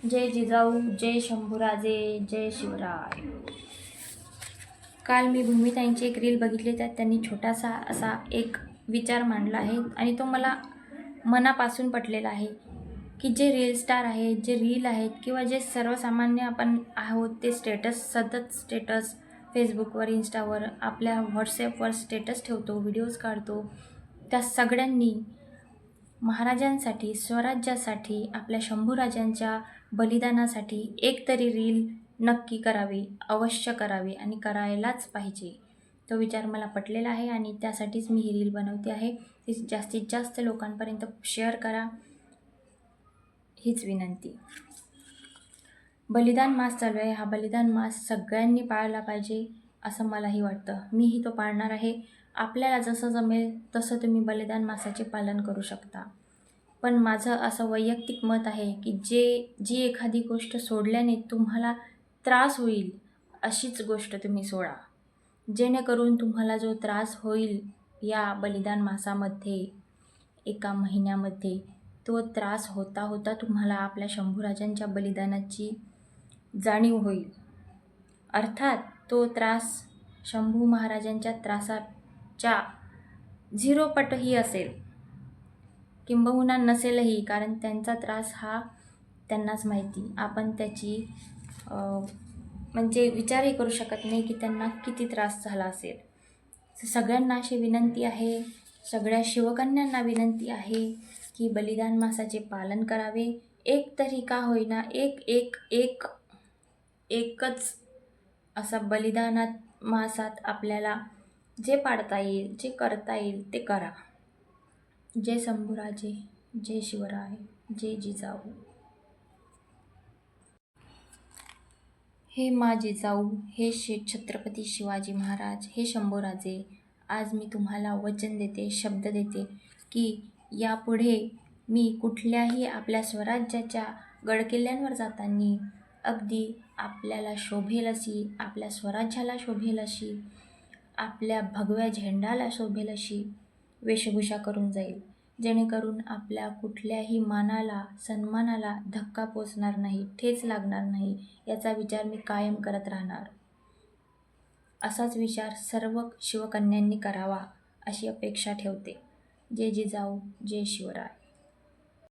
जय जिजाऊ, जय शंभूराजे, जय शिवराय. काल मी भूमिताईंची एक रील बघितली, त्यात त्यांनी छोटासा असा एक विचार मांडला आहे आणि तो मला मनापासून पटलेला आहे की जे रील स्टार आहेत, जे रील आहेत किंवा जे सर्वसामान्य आपण आहोत ते सतत स्टेटस फेसबुकवर, इंस्टावर, आपल्या व्हॉट्सॲपवर स्टेटस ठेवतो, व्हिडिओज काढतो, त्या सगळ्यांनी महाराजांसाठी, स्वराज्यासाठी, आपल्या शंभूराजांच्या बलिदानासाठी एक तरी रील नक्की करावी, अवश्य करावी आणि करायलाच पाहिजे. तो विचार मला पटलेला आहे आणि त्यासाठीच मी ही रील बनवते आहे. ती जास्तीत जास्त लोकांपर्यंत शेअर करा, हीच विनंती. बलिदान मास चालू आहे. हा बलिदान मास सगळ्यांनी पाळला पाहिजे असं मलाही वाटतं. मीही तो पाळणार आहे. आपल्याला जसं जमेल तसं तुम्ही बलिदान मासाचे पालन करू शकता. पण माझं असं वैयक्तिक मत आहे की जी एखादी गोष्ट सोडल्याने तुम्हाला त्रास होईल अशीच गोष्ट तुम्ही सोडा, जेणेकरून तुम्हाला जो त्रास होईल या बलिदान मासामध्ये, एका महिन्यामध्ये, तो त्रास होता होता तुम्हाला आपल्या शंभूराजांच्या बलिदानाची जाणीव होईल. अर्थात तो त्रास शंभू महाराजांच्या त्रासाच्या 0 पटही असेल, किंबहुना नसेलही, कारण त्यांचा त्रास हा त्यांनाच माहिती. आपण त्याची म्हणजे विचारही करू शकत नाही की त्यांना किती त्रास झाला असेल. सगळ्यांना अशी विनंती आहे, सगळ्या शिवकन्यांना विनंती आहे की बलिदान मासाचे पालन करावे. एक तरी का होईना एकच असा बलिदानात मासात आपल्याला जे पाळता येईल, जे करता येईल ते करा. जय शंभूराजे, जय शिवराय, जय जिजाऊ. हे मा जिजाऊ, हे छत्रपती शिवाजी महाराज, हे शंभूराजे, आज मी तुम्हाला वचन देते, शब्द देते की यापुढे मी कुठल्याही आपल्या स्वराज्याच्या गडकिल्ल्यांवर जाताना अगदी आपल्याला शोभेल अशी, आपल्या स्वराज्याला शोभेल अशी, आपल्या भगव्या झेंडाला शोभेल अशी वेशभूषा करून जाईल, जेणेकरून आपल्या कुठल्याही मानाला, सन्मानाला धक्का पोचणार नाही, ठेच लागणार नाही, याचा विचार मी कायम करत राहणार. असाच विचार सर्व शिवकन्यांनी करावा अशी अपेक्षा ठेवते. जय जिजाऊ, जय शिवराय.